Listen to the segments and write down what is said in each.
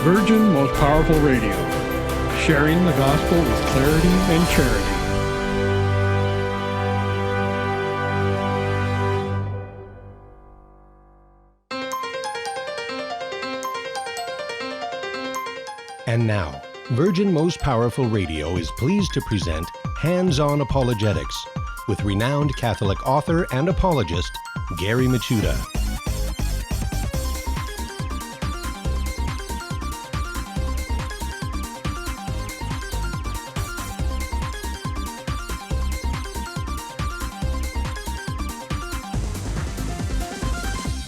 Virgin Most Powerful Radio, sharing the gospel with clarity and charity. And now, Virgin Most Powerful Radio is pleased to present Hands-On Apologetics with renowned Catholic author and apologist, Gary Michuta.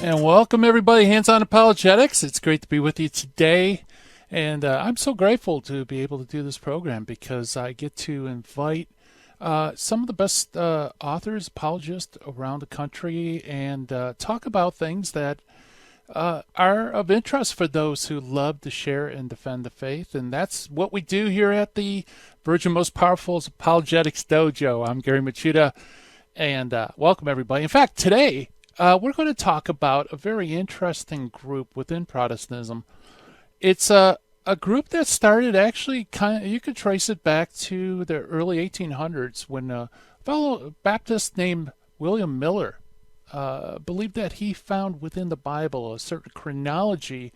And welcome, everybody, Hands-On Apologetics. It's great to be with you today. And I'm so grateful to be able to do this program because I get to invite some of the best authors, apologists around the country and talk about things that are of interest for those who love to share and defend the faith. And that's what we do here at the Virgin Most Powerful Apologetics Dojo. I'm Gary Michuta, and welcome, everybody. In fact, today we're going to talk about a very interesting group within Protestantism. It's a group that started actually you could trace it back to the early 1800s when a fellow Baptist named William Miller believed that he found within the Bible a certain chronology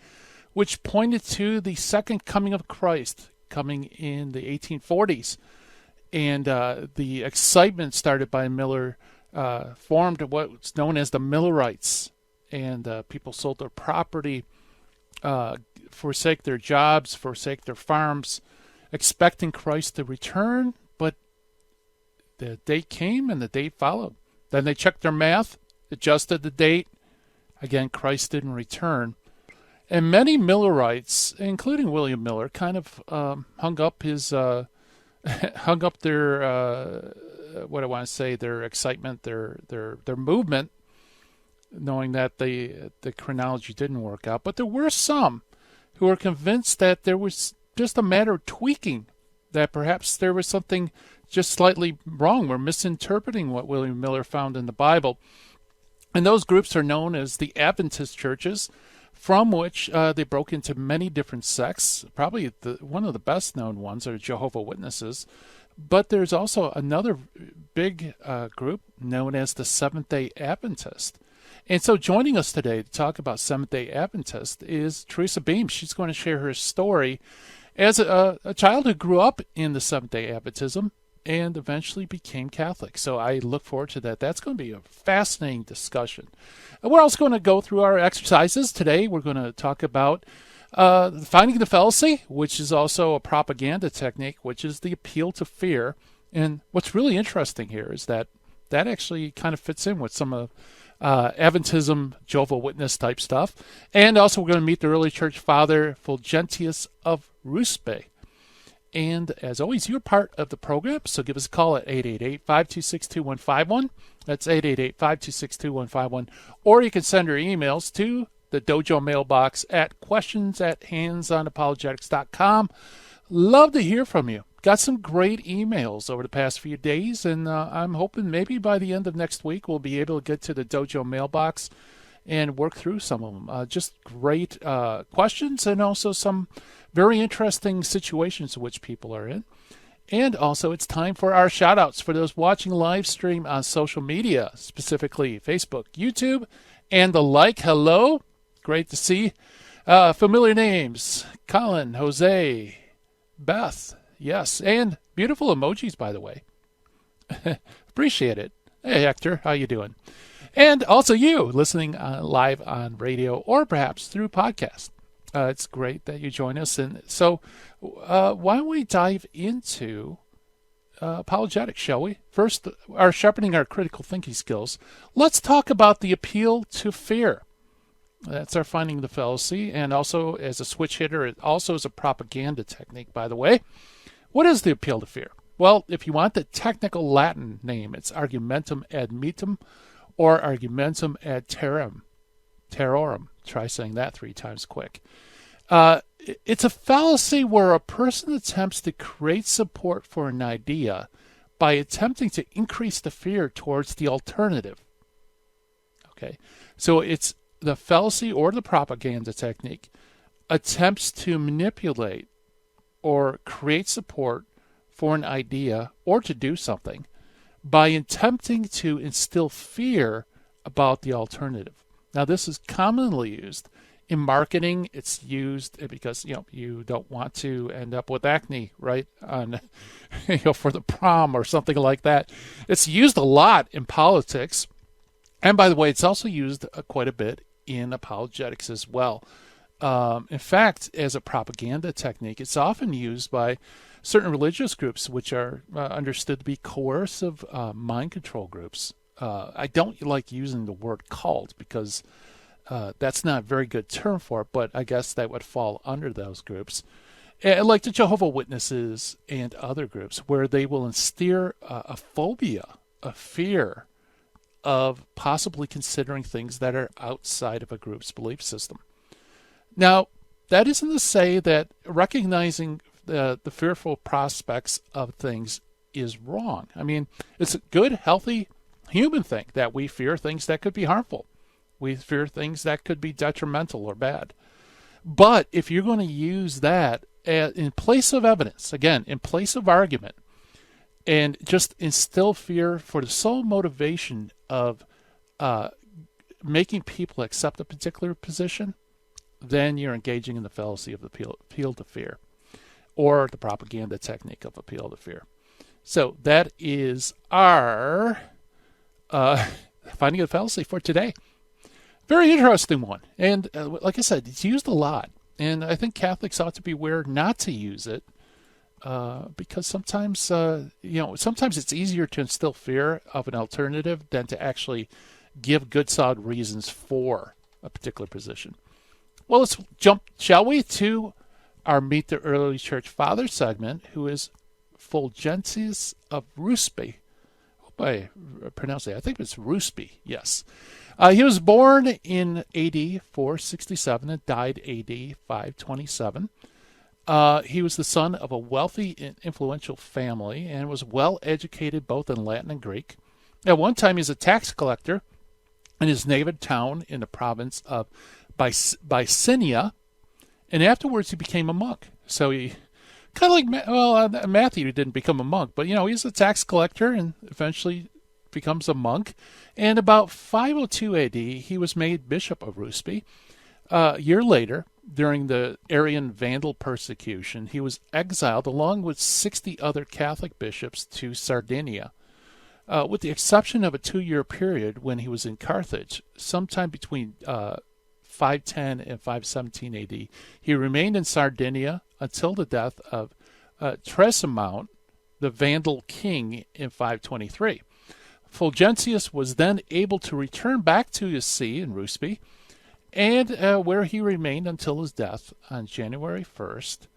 which pointed to the second coming of Christ coming in the 1840s. And the excitement started by Miller formed what's known as the Millerites. And people sold their property, forsake their jobs, forsake their farms, expecting Christ to return, but the date came and the date followed. Then they checked their math, adjusted the date. Again, Christ didn't return. And many Millerites, including William Miller, kind of hung up their their excitement, their movement, knowing that the chronology didn't work out. But there were some who were convinced that there was just a matter of tweaking, that perhaps there was something just slightly wrong. We're misinterpreting what William Miller found in the Bible. And those groups are known as the Adventist churches, from which they broke into many different sects. Probably one of the best known ones are Jehovah's Witnesses. But there's also another big group known as the Seventh-day Adventist. And so joining us today to talk about Seventh-day Adventist is Teresa Beem. She's going to share her story as a child who grew up in the Seventh-day Adventism and eventually became Catholic. So I look forward to that. That's going to be a fascinating discussion. And we're also going to go through our exercises today. We're going to talk about finding the fallacy, which is also a propaganda technique, which is the appeal to fear. And what's really interesting here is that actually kind of fits in with some of Adventism, Jehovah's Witness type stuff. And also we're going to meet the early church father, Fulgentius of Ruspe. And as always, you're part of the program, so give us a call at 888-526-2151. That's 888-526-2151. Or you can send your emails to the dojo mailbox at questions@handsonapologetics.com. Love to hear from you. Got some great emails over the past few days, and I'm hoping maybe by the end of next week we'll be able to get to the dojo mailbox and work through some of them. Just great questions and also some very interesting situations in which people are in. And also it's time for our shout-outs for those watching live stream on social media, specifically Facebook, YouTube, and the like. Hello. Great to see familiar names. Colin, Jose, Beth. Yes, and beautiful emojis, by the way. Appreciate it. Hey, Hector, how you doing? And also you, listening live on radio or perhaps through podcast. It's great that you join us. And so why don't we dive into apologetics, shall we? First, sharpening our critical thinking skills. Let's talk about the appeal to fear. That's our finding the fallacy. And also, as a switch hitter, it also is a propaganda technique, by the way. What is the appeal to fear? Well, if you want the technical Latin name, it's argumentum ad metum or argumentum ad terrorum. Try saying that 3 times quick. It's a fallacy where a person attempts to create support for an idea by attempting to increase the fear towards the alternative. Okay, so it's the fallacy or the propaganda technique attempts to manipulate or create support for an idea or to do something by attempting to instill fear about the alternative. Now, this is commonly used in marketing. It's used because you don't want to end up with acne, right? On for the prom or something like that. It's used a lot in politics, and by the way, it's also used quite a bit in apologetics as well. In fact, as a propaganda technique, it's often used by certain religious groups, which are understood to be coercive mind control groups. I don't like using the word cult because that's not a very good term for it, but I guess that would fall under those groups. Like the Jehovah's Witnesses and other groups, where they will instill a phobia, a fear of possibly considering things that are outside of a group's belief system. Now, that isn't to say that recognizing the fearful prospects of things is wrong. I mean, it's a good, healthy human thing that we fear things that could be harmful. We fear things that could be detrimental or bad. But if you're going to use that in place of evidence, again, in place of argument, and just instill fear for the sole motivation of making people accept a particular position, then you're engaging in the fallacy of appeal to fear, or the propaganda technique of appeal to fear. So that is our finding a fallacy for today. Very interesting one. And like I said, it's used a lot. And I think Catholics ought to be aware not to use it because sometimes, sometimes it's easier to instill fear of an alternative than to actually give good, solid reasons for a particular position. Well, let's jump, shall we, to our Meet the Early Church Father segment, who is Fulgentius of Ruspe. I hope I pronounce it. I think it's Ruspe, yes. He was born in AD 467 and died AD 527. He was the son of a wealthy and influential family and was well educated both in Latin and Greek. At one time, he was a tax collector in his native town in the province of Bycinia, and afterwards he became a monk. So he kind of like, Matthew didn't become a monk, but he's a tax collector and eventually becomes a monk. And about 502 AD, he was made Bishop of Ruspe. A year later, during the Arian Vandal persecution, he was exiled along with 60 other Catholic bishops to Sardinia, with the exception of a 2-year period when he was in Carthage, sometime between 510 and 517 AD. He remained in Sardinia until the death of Teresa, the Vandal king, in 523. Fulgentius was then able to return back to his see in Ruspe, and where he remained until his death on January 1st,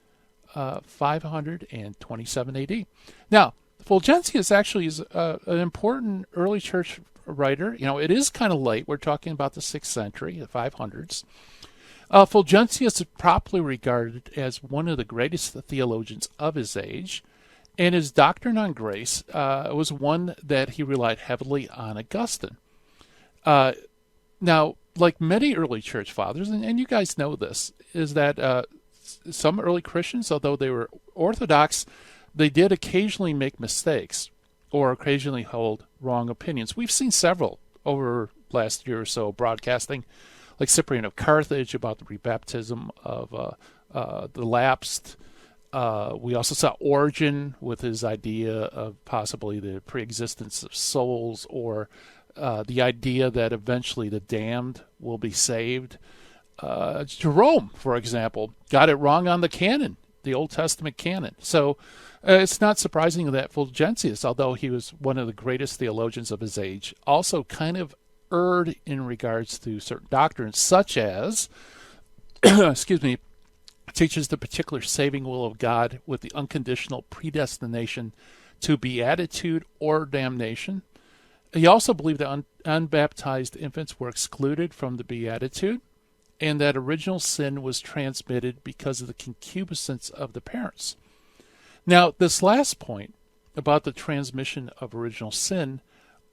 527 AD. Now, Fulgentius actually is an important early church writer. It is kind of late. We're talking about the 6th century, the 500s. Fulgentius is properly regarded as one of the greatest theologians of his age, and his doctrine on grace was one that he relied heavily on Augustine. Now, like many early church fathers, and you guys know this, is that some early Christians, although they were Orthodox, they did occasionally make mistakes or occasionally hold wrong opinions. We've seen several over last year or so broadcasting, like Cyprian of Carthage about the rebaptism of the lapsed. We also saw Origen with his idea of possibly the preexistence of souls, or the idea that eventually the damned will be saved. Jerome, for example, got it wrong on the canon, the Old Testament canon. So it's not surprising that Fulgentius, although he was one of the greatest theologians of his age, also kind of erred in regards to certain doctrines, such as, teaches the particular saving will of God with the unconditional predestination to beatitude or damnation. He also believed that unbaptized infants were excluded from the beatitude, and that original sin was transmitted because of the concupiscence of the parents. Now, this last point about the transmission of original sin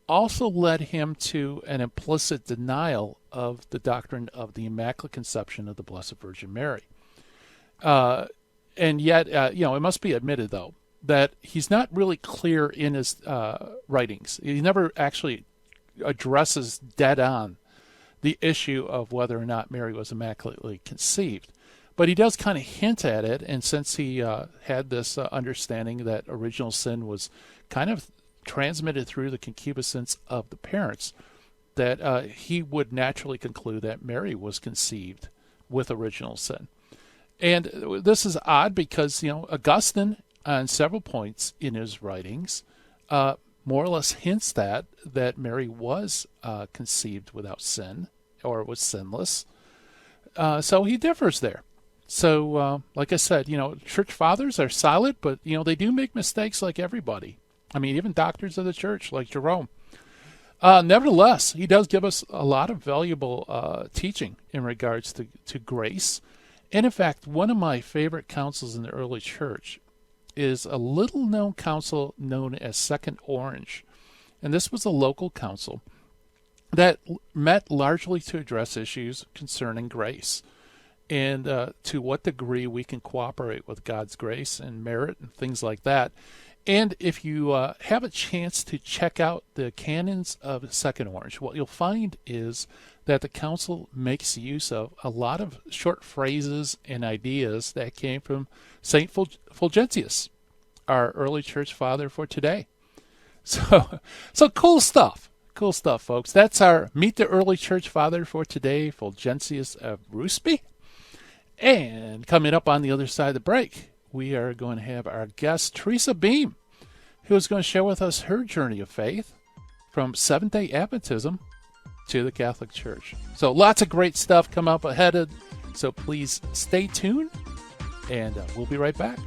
also led him to an implicit denial of the doctrine of the Immaculate Conception of the Blessed Virgin Mary. And yet, it must be admitted, though, that he's not really clear in his writings. He never actually addresses dead on the issue of whether or not Mary was immaculately conceived. But he does kind of hint at it, and since he had this understanding that original sin was kind of transmitted through the concupiscence of the parents, that he would naturally conclude that Mary was conceived with original sin. And this is odd because, Augustine, on several points in his writings, more or less hints that Mary was conceived without sin or was sinless. So he differs there. So, like I said, church fathers are solid, but, they do make mistakes like everybody. I mean, even doctors of the church like Jerome. Nevertheless, he does give us a lot of valuable teaching in regards to grace. And in fact, one of my favorite councils in the early church is a little-known council known as Second Orange. And this was a local council that met largely to address issues concerning grace and to what degree we can cooperate with God's grace and merit and things like that. And if you have a chance to check out the canons of Second Orange, what you'll find is that the council makes use of a lot of short phrases and ideas that came from St. Fulgentius, our early church father for today. So cool stuff. Cool stuff, folks. That's our Meet the Early Church Father for today, Fulgentius of Rusby. And coming up on the other side of the break, we are going to have our guest, Teresa Beem, who is going to share with us her journey of faith from Seventh-day Adventism to the Catholic Church. So lots of great stuff come up ahead, so please stay tuned, and we'll be right back.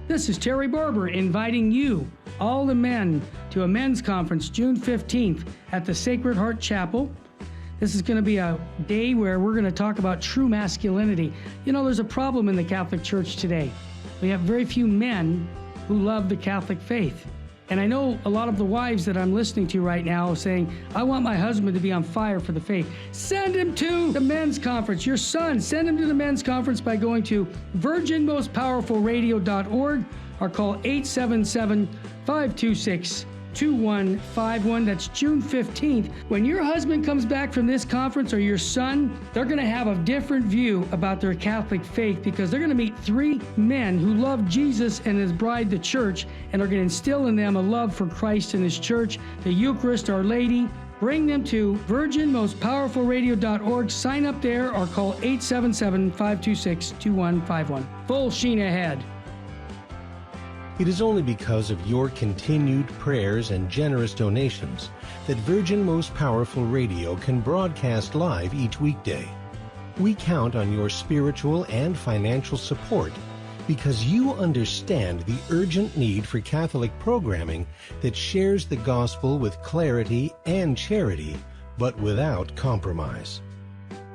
This is Terry Barber inviting you, all the men, to a men's conference June 15th at the Sacred Heart Chapel. This is going to be a day where we're going to talk about true masculinity. There's a problem in the Catholic Church today. We have very few men who love the Catholic faith. And I know a lot of the wives that I'm listening to right now saying, I want my husband to be on fire for the faith. Send him to the men's conference. Your son, send him to the men's conference by going to virginmostpowerfulradio.org or call 877-526-2151. That's June 15th. When your husband comes back from this conference, or your son, they're going to have a different view about their Catholic faith, because they're going to meet three men who love Jesus and his bride, the church, and are going to instill in them a love for Christ and his church, the Eucharist, Our Lady. Bring them to virginmostpowerfulradio.org. Sign up there or call 877-526-2151. Full sheen ahead. It is only because of your continued prayers and generous donations that Virgin Most Powerful Radio can broadcast live each weekday. We count on your spiritual and financial support because you understand the urgent need for Catholic programming that shares the gospel with clarity and charity, but without compromise.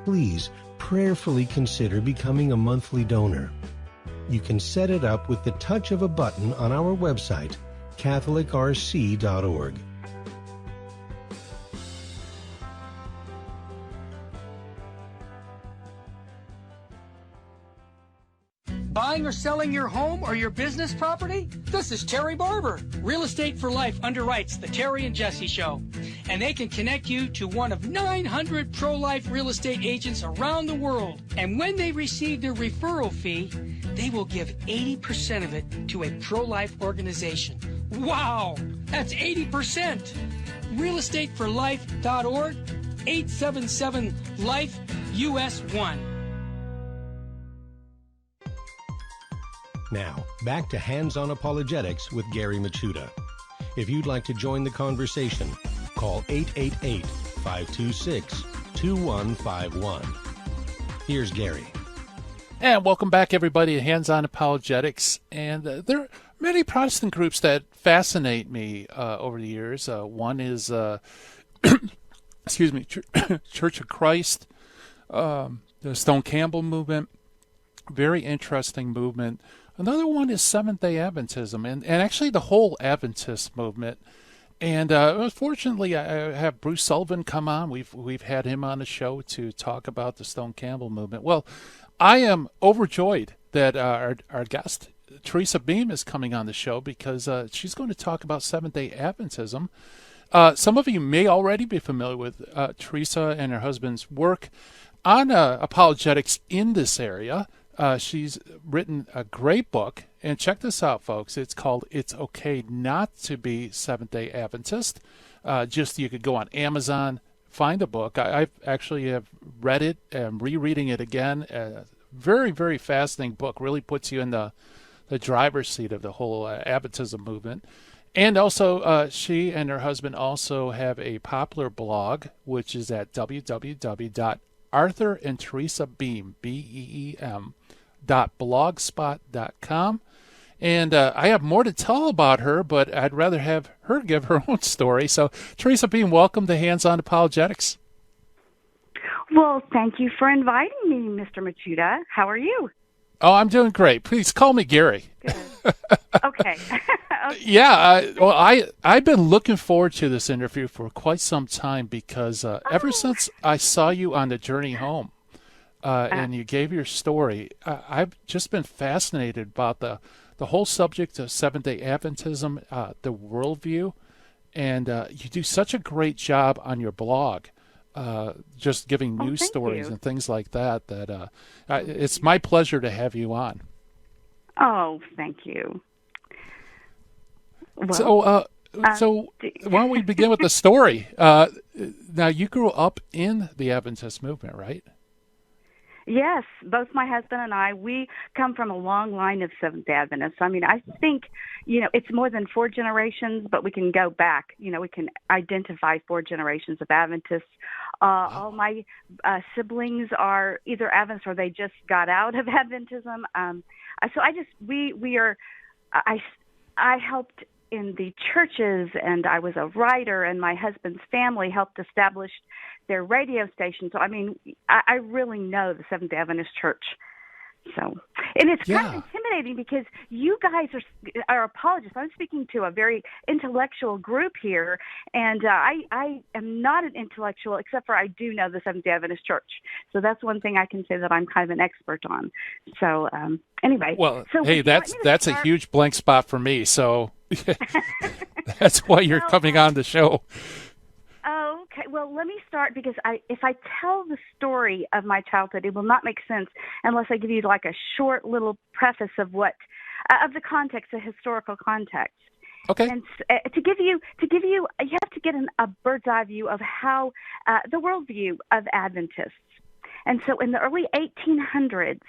Please prayerfully consider becoming a monthly donor. You can set it up with the touch of a button on our website, catholicrc.org. Buying or selling your home or your business property? This is Terry Barber. Real Estate for Life underwrites the Terry and Jesse Show, and they can connect you to one of 900 pro-life real estate agents around the world. And when they receive their referral fee, they will give 80% of it to a pro-life organization. Wow, that's 80%. realestateforlife.org, 877-LIFE-US1. Now, back to Hands-on Apologetics with Gary Machuda. If you'd like to join the conversation, call 888-526-2151. Here's Gary. And welcome back, everybody, to Hands-On Apologetics. And there are many Protestant groups that fascinate me over the years. One is, excuse me, Church of Christ, the Stone Campbell movement, very interesting movement. Another one is Seventh-day Adventism, and actually the whole Adventist movement. And fortunately, I have Bruce Sullivan come on. We've had him on the show to talk about the Stone Campbell movement. Well, I am overjoyed that our guest, Teresa Beem, is coming on the show because she's going to talk about Seventh-day Adventism. Some of you may already be familiar with Teresa and her husband's work on apologetics in this area. She's written a great book, and check this out, folks. It's called "It's Okay Not to Be Seventh-day Adventist." Just you could go on Amazon, find the book. I actually have read it and rereading it again. Very, very fascinating book. Really puts you in the driver's seat of the whole Adventism movement. And also, she and her husband also have a popular blog, which is at www.arthurandteresabeem, BEEM.blogspot.com. And I have more to tell about her, but I'd rather have her give her own story. So, Teresa Beem, welcome to Hands-On Apologetics. Well, thank you for inviting me, Mr. Machuda. How are you? Oh, I'm doing great. Please call me Gary. Good. Okay. Okay. Yeah, well, I've been looking forward to this interview for quite some time because ever since I saw you on the journey home and you gave your story, I've just been fascinated about the whole subject of Seventh-day Adventism, the worldview, and you do such a great job on your blog. Just giving news stories and things like that, it's my pleasure to have you on. Oh, thank you. Well, so why don't we begin with the story? Now, you grew up in the Adventist movement, right? Yes, both my husband and I, we come from a long line of Seventh-day Adventists. I mean, I think, it's more than 4 generations, but we can go back. We can identify 4 generations of Adventists. All my siblings are either Adventists or they just got out of Adventism. So I helped in the churches, and I was a writer, and my husband's family helped establish their radio station. So, I mean, I really know the Seventh-day Adventist Church. So, and it's kind of intimidating because you guys are apologists. I'm speaking to a very intellectual group here, and I am not an intellectual, except for I do know the Seventh-day Adventist Church. So that's one thing I can say that I'm kind of an expert on. So anyway. Well, hey, that's a huge blank spot for me. So that's why you're coming on the show. Okay, well, let me start because if I tell the story of my childhood, it will not make sense unless I give you like a short little preface of of the context, the historical context. Okay. And to give you, you have to get a bird's eye view of how the worldview of Adventists. And so in the early 1800s,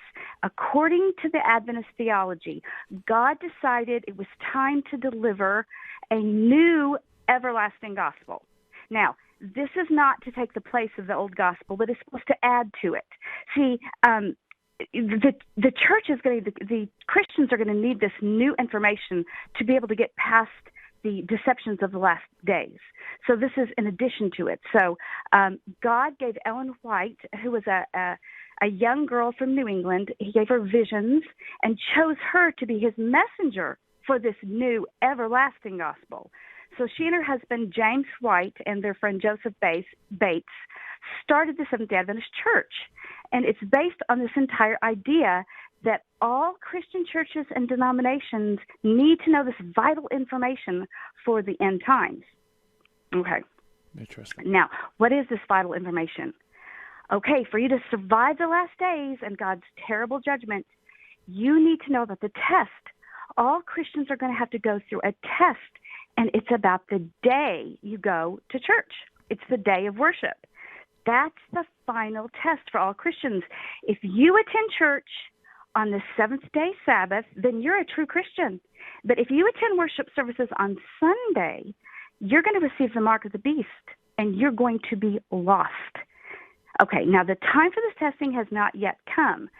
according to the Adventist theology, God decided it was time to deliver a new everlasting gospel. Now, this is not to take the place of the old gospel, but it's supposed to add to it. See, the church is the Christians are going to need this new information to be able to get past the deceptions of the last days. So this is in addition to it. So God gave Ellen White, who was a young girl from New England, he gave her visions and chose her to be his messenger for this new everlasting gospel. So she and her husband, James White, and their friend Joseph Bates started the Seventh-day Adventist Church. And it's based on this entire idea that all Christian churches and denominations need to know this vital information for the end times. Okay. Interesting. Now, what is this vital information? Okay, for you to survive the last days and God's terrible judgment, you need to know that the test, all Christians are going to have to go through a test. And it's about the day you go to church. It's the day of worship. That's the final test for all Christians. If you attend church on the seventh-day Sabbath, then you're a true Christian. But if you attend worship services on Sunday, you're going to receive the mark of the beast, and you're going to be lost. Okay, now the time for this testing has not yet come.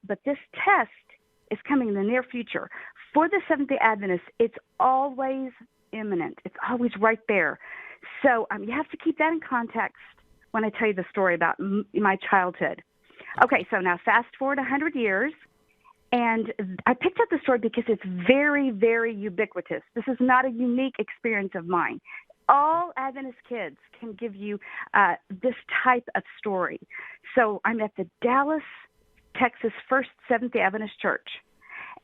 But this test is coming in the near future. For the Seventh-day Adventists, it's always imminent. It's always right there. So you have to keep that in context when I tell you the story about my childhood. Okay, so now fast forward 100 years, and I picked up the story because it's very, very ubiquitous. This is not a unique experience of mine. All Adventist kids can give you this type of story. So I'm at the Dallas, Texas First Seventh-day Adventist Church,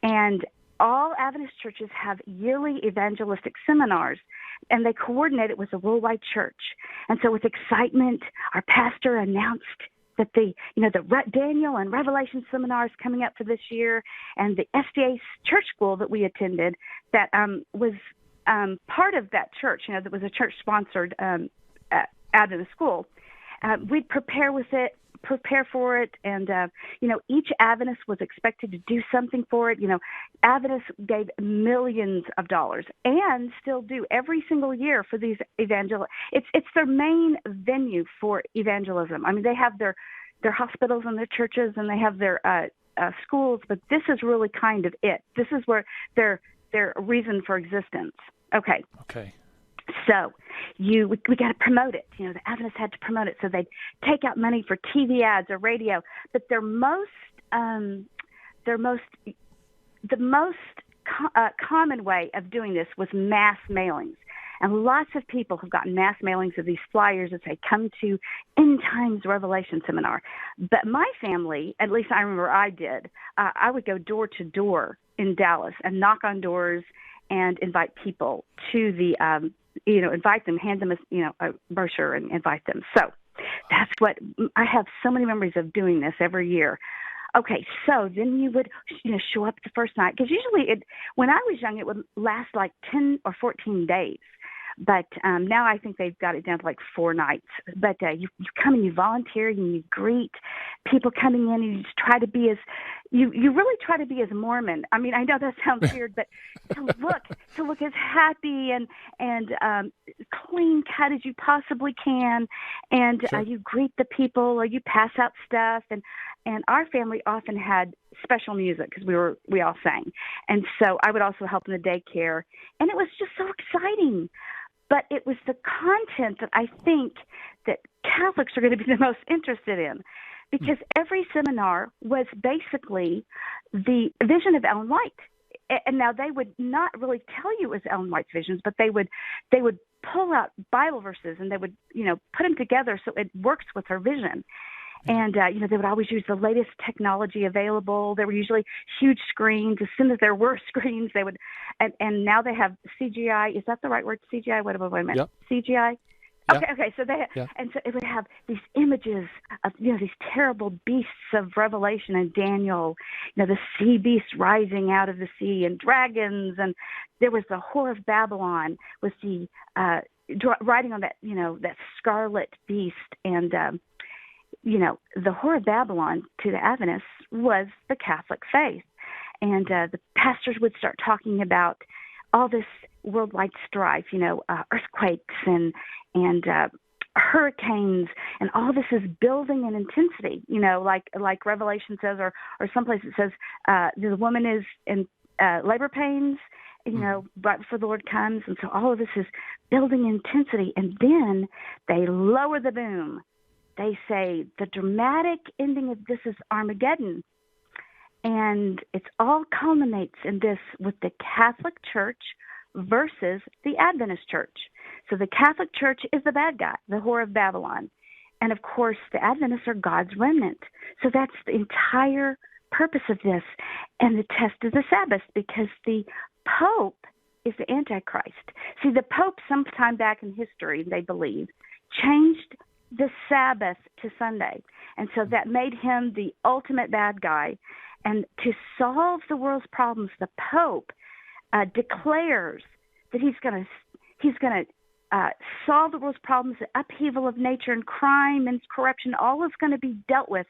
and all Adventist churches have yearly evangelistic seminars, and they coordinate it with the worldwide church. And so with excitement, our pastor announced that the Daniel and Revelation seminars coming up for this year, and the SDA church school that we attended that was part of that church, that was a church-sponsored Adventist school. We'd prepare for it, and each Adventist was expected to do something for it. Adventists gave millions of dollars, and still do every single year for these It's their main venue for evangelism. I mean, they have their hospitals and their churches, and they have their schools, but this is really kind of it. This is where their reason for existence. Okay. So we got to promote it. The Adventists had to promote it, so they'd take out money for TV ads or radio. But the most common way of doing this was mass mailings. And lots of people have gotten mass mailings of these flyers that say, "Come to End Times Revelation Seminar." But my family, at least I remember I did, I would go door to door in Dallas and knock on doors and invite people to the invite them, hand them a brochure and invite them. So that's what I have so many memories of doing this every year. Okay, so then you would show up the first night, because usually when I was young it would last like 10 or 14 days. But now I think they've got it down to like 4 nights. But you come and you volunteer and you greet people coming in, and you just try to be you really try to be as Mormon. I mean, I know that sounds weird, but to look as happy and clean cut as you possibly can, and Sure. You greet the people, or you pass out stuff, and our family often had special music because we all sang, and so I would also help in the daycare, and it was just so exciting. But it was the content that I think that Catholics are going to be the most interested in, because every seminar was basically the vision of Ellen White. And now they would not really tell you it was Ellen White's visions, but they would pull out Bible verses, and they would put them together so it works with her vision. And, they would always use the latest technology available. There were usually huge screens. As soon as there were screens, they would, and now they have CGI. Is that the right word? CGI? Wait a minute. Yep. CGI? Yeah. Okay. So Yeah. and so it would have these images of, these terrible beasts of Revelation and Daniel, the sea beasts rising out of the sea, and dragons. And there was the Whore of Babylon, was the, riding on that, that scarlet beast. And, the Whore of Babylon to the Adventists was the Catholic faith. And the pastors would start talking about all this worldwide strife, earthquakes and hurricanes, and all this is building in intensity, like Revelation says, or someplace it says the woman is in labor pains, right before the Lord comes. And so all of this is building intensity. And then they lower the boom. They say the dramatic ending of this is Armageddon. And it all culminates in this with the Catholic Church versus the Adventist Church. So the Catholic Church is the bad guy, the Whore of Babylon. And of course, the Adventists are God's remnant. So that's the entire purpose of this. And the test is the Sabbath, because the Pope is the Antichrist. See, the Pope, sometime back in history, they believe, changed the Sabbath to Sunday. And so that made him the ultimate bad guy. And to solve the world's problems, the Pope declares that he's going to solve the world's problems. The upheaval of nature and crime and corruption, all is going to be dealt with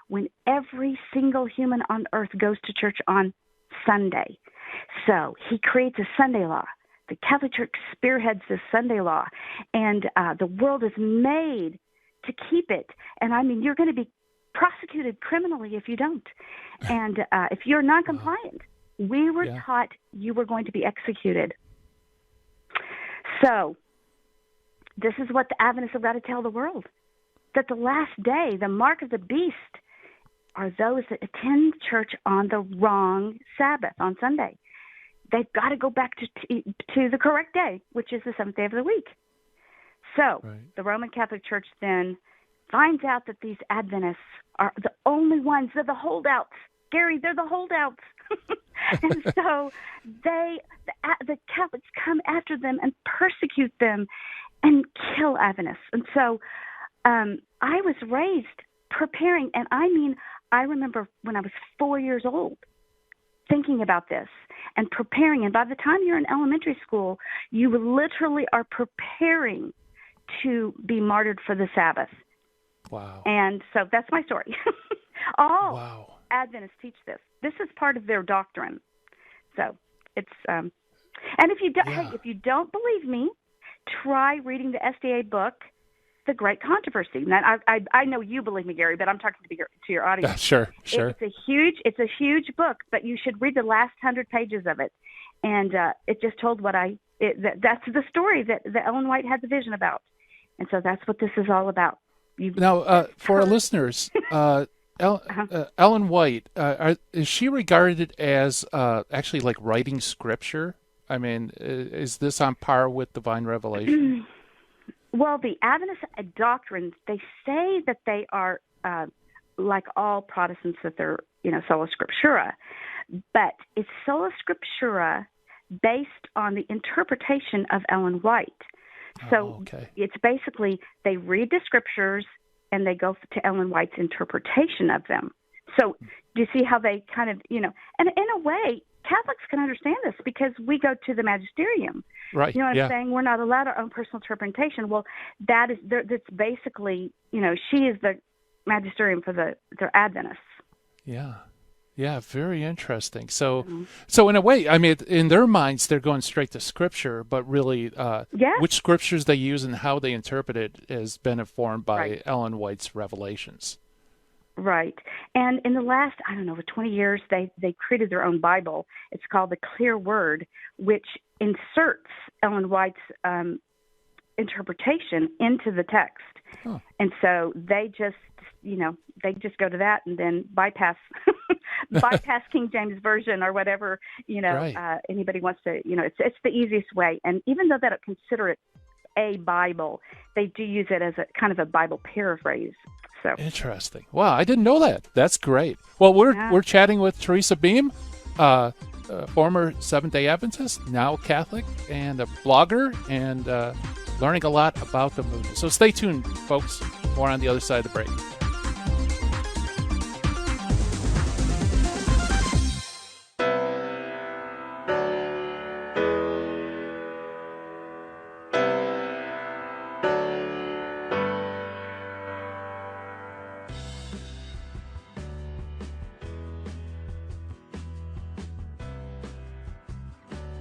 when every single human on earth goes to church on Sunday. So he creates a Sunday law. The Catholic Church spearheads this Sunday law, and the world is made to keep it. And I mean, you're going to be prosecuted criminally if you don't. And if you're non-compliant, we were taught you were going to be executed. So this is what the Adventists have got to tell the world, that the last day, the mark of the beast, are those that attend church on the wrong Sabbath, on Sunday. They've got to go back to the correct day, which is the seventh day of the week. So the Roman Catholic Church then finds out that these Adventists are the only ones. They're the holdouts. Gary, they're the holdouts. And so the Catholics come after them and persecute them and kill Adventists. And so I was raised preparing, and I remember when I was 4 years old thinking about this and preparing. And by the time you're in elementary school, you literally are preparing to be martyred for the Sabbath. Wow. And so that's my story. All Adventists teach this. This is part of their doctrine. So it's and if you don't believe me, try reading the SDA book, The Great Controversy. Now, I know you believe me, Gary, but I'm talking to your audience. Sure. It's a huge book, but you should read the last 100 pages of it. And it just told that's the story that Ellen White had the vision about. And so that's what this is all about. Now, for our listeners, Ellen White, is she regarded as actually like writing scripture? I mean, is this on par with divine revelation? Well, the Adventist doctrine, they say that they are like all Protestants, that they're sola scriptura, but it's sola scriptura based on the interpretation of Ellen White. So it's basically they read the scriptures and they go to Ellen White's interpretation of them. So do you see how they kind of, and in a way, Catholics can understand this because we go to the magisterium. Right. You know what I'm saying? We're not allowed our own personal interpretation. Well, that's basically, she is the magisterium for the Adventists. Yeah. Yeah, very interesting. So in a way, I mean, in their minds, they're going straight to Scripture, but really, which Scriptures they use and how they interpret it has been informed by Ellen White's revelations. Right. And in the last, 20 years, they created their own Bible. It's called the Clear Word, which inserts Ellen White's interpretation into the text. Huh. And so they just go to that and then bypass King James Version or whatever, anybody wants to, it's the easiest way. And even though they don't consider it a Bible, they do use it as a kind of a Bible paraphrase. So interesting. Wow, I didn't know that. That's great. Well, we're chatting with Teresa Beem, former Seventh-day Adventist, now Catholic, and a blogger, and learning a lot about the movement. So stay tuned, folks. More on the other side of the break.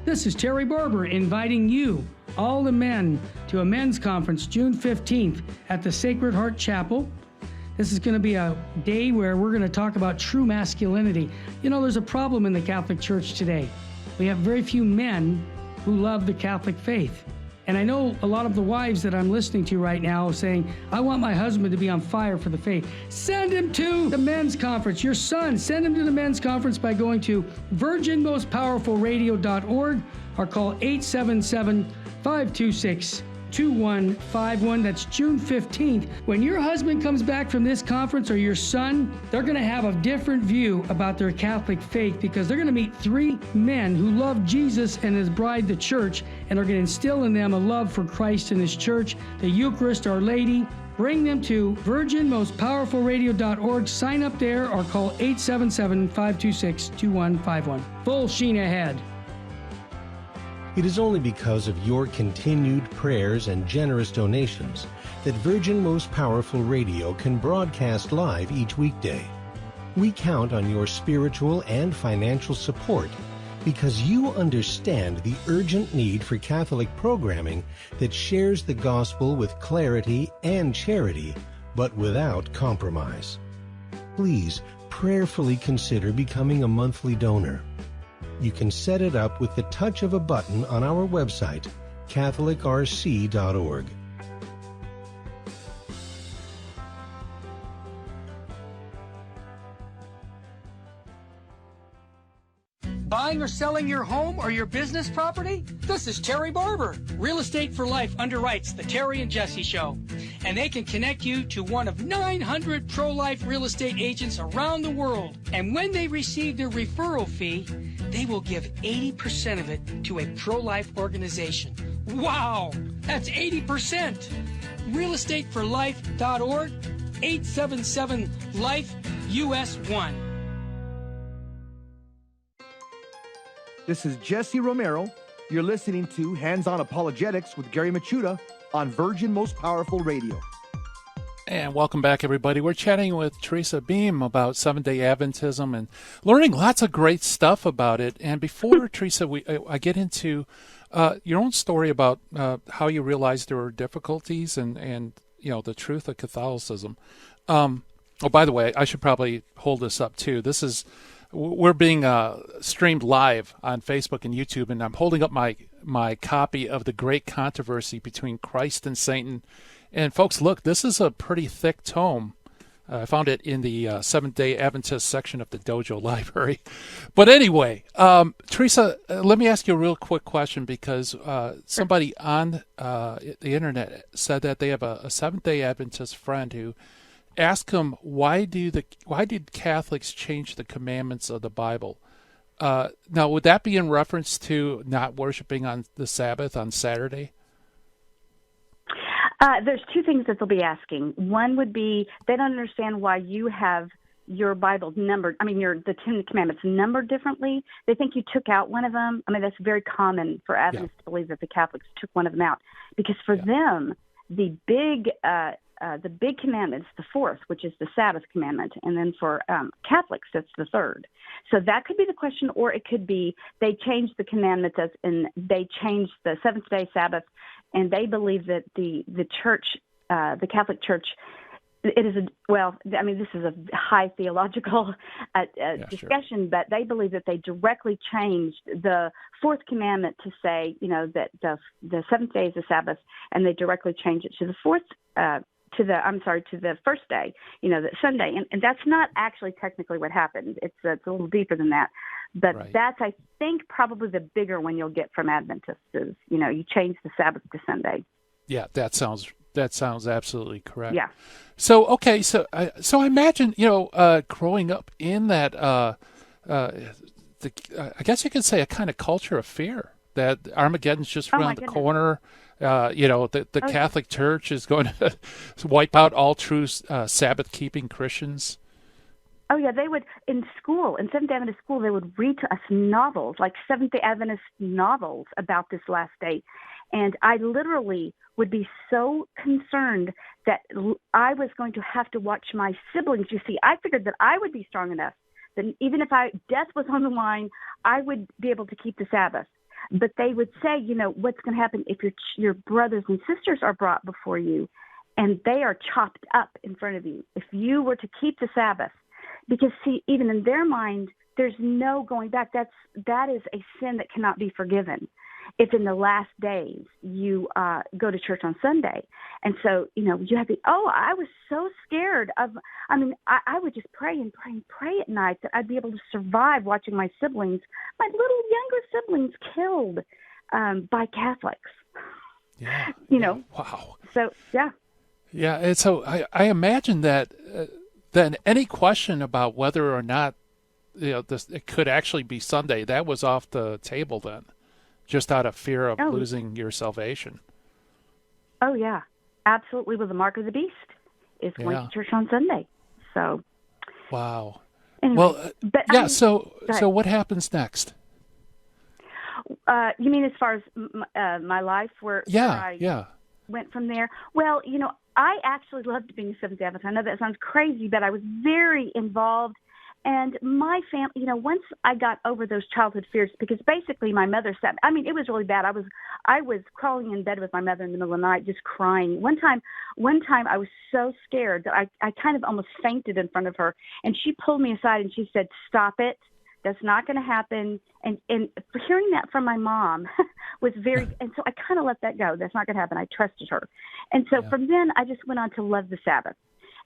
This is Terry Barber inviting you, all the men, to a men's conference June 15th at the Sacred Heart Chapel. This is going to be a day where we're going to talk about true masculinity. There's a problem in the Catholic Church today. We have very few men who love the Catholic faith. And I know a lot of the wives that I'm listening to right now saying, I want my husband to be on fire for the faith. Send him to the men's conference. Your son, send him to the men's conference by going to virginmostpowerfulradio.org or call 877-526-2151. That's June 15th. When your husband comes back from this conference, or your son, they're going to have a different view about their Catholic faith because they're going to meet three men who love Jesus and his bride, the church, and are going to instill in them a love for Christ and his church, the Eucharist, Our Lady. Bring them to virginmostpowerfulradio.org. Sign up there or call 877-526-2151. Full sheen ahead. It is only because of your continued prayers and generous donations that Virgin Most Powerful Radio can broadcast live each weekday. We count on your spiritual and financial support because you understand the urgent need for Catholic programming that shares the gospel with clarity and charity, but without compromise. please prayerfully consider becoming a monthly donor. You can set it up with the touch of a button on our website, catholicrc.org. Buying or selling your home or your business property? This is Terry Barber. Real Estate for Life underwrites the Terry and Jesse Show. And they can connect you to one of 900 pro-life real estate agents around the world. And when they receive their referral fee, they will give 80% of it to a pro-life organization. Wow! That's 80%! realestateforlife.org, 877-LIFE-US1. This is Jesse Romero. You're listening to Hands-On Apologetics with Gary Machuda on Virgin Most Powerful Radio. And welcome back, everybody. We're chatting with Teresa Beem about Seventh-day Adventism and learning lots of great stuff about it. And before, Teresa, I get into your own story about how you realized there were difficulties and the truth of Catholicism. Oh, by the way, I should probably hold this up, too. We're being streamed live on Facebook and YouTube, and I'm holding up my copy of The Great Controversy Between Christ and Satan. And folks, look, this is a pretty thick tome. I found it in the Seventh-day Adventist section of the Dojo Library. But anyway, Teresa, let me ask you a real quick question, because somebody on the internet said that they have a Seventh-day Adventist friend who ask him, why did Catholics change the commandments of the Bible? Now, would that be in reference to not worshiping on the Sabbath on Saturday? There's two things that they'll be asking. One would be they don't understand why you have your Bible numbered. I mean, the Ten Commandments numbered differently. They think you took out one of them. I mean, that's very common for Adventists to believe that the Catholics took one of them out, because for them, the big commandment is the fourth, which is the Sabbath commandment, and then for Catholics, it's the third. So that could be the question, or it could be they changed the commandments and they changed the seventh-day Sabbath, and they believe that the church, the Catholic Church, it is this is a high theological discussion, but they believe that they directly changed the fourth commandment to say, that the seventh day is the Sabbath, and they directly changed it to the fourth. To the first day, the Sunday, and that's not actually technically what happened. It's a little deeper than that, but That's, I think, probably the bigger one you'll get from Adventists is, you change the Sabbath to Sunday. Yeah, that sounds absolutely correct. Yeah. So okay, so I imagine growing up in that I guess you could say a kind of culture of fear that Armageddon's just around the corner. The Catholic Church is going to wipe out all true Sabbath-keeping Christians. Oh, yeah, they would, in Seventh-day Adventist school, they would read to us novels, like Seventh-day Adventist novels about this last day. And I literally would be so concerned that I was going to have to watch my siblings. You see, I figured that I would be strong enough that even if death was on the line, I would be able to keep the Sabbath. But they would say, what's going to happen if your brothers and sisters are brought before you and they are chopped up in front of you, if you were to keep the Sabbath. Because, see, even in their mind, there's no going back. That is a sin that cannot be forgiven if in the last days you go to church on Sunday. And so, you have I was so scared I would just pray and pray and pray at night that I'd be able to survive watching my little younger siblings killed by Catholics. Yeah. Wow. So, yeah. Yeah, and so I imagine that then any question about whether or not it could actually be Sunday, that was off the table then, just out of fear of losing your salvation. Oh, yeah. Absolutely. With the mark of the beast is going to church on Sunday. So. Wow. Anyway, well, so what happens next? You mean as far as my life where I went from there? Well, I actually loved being a Seventh-day Adventist. I know that sounds crazy, but I was very involved And my family, once I got over those childhood fears, because basically my mother said, it was really bad. I was crawling in bed with my mother in the middle of the night, just crying. One time I was so scared that I kind of almost fainted in front of her. And she pulled me aside and she said, "Stop it. That's not going to happen." And hearing that from my mom was and so I kind of let that go. That's not going to happen. I trusted her. And so from then I just went on to love the Sabbath.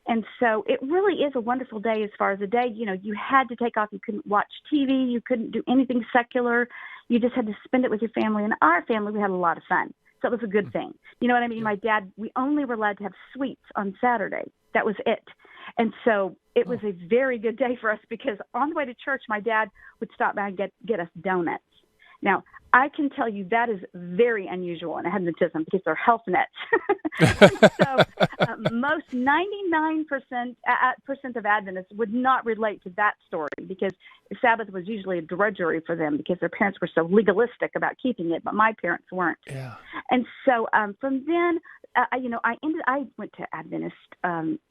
And so it really is a wonderful day as far as a day. You had to take off. You couldn't watch TV. You couldn't do anything secular. You just had to spend it with your family. And our family, we had a lot of fun. So it was a good thing. You know what I mean? My dad, we only were allowed to have sweets on Saturday. That was it. And so it was a very good day for us, because on the way to church, my dad would stop by and get us donuts. Now, I can tell you that is very unusual in Adventism, because they're health nets. So most 99% of Adventists would not relate to that story, because Sabbath was usually a drudgery for them, because their parents were so legalistic about keeping it, but my parents weren't. Yeah. And so from then, I went to Adventist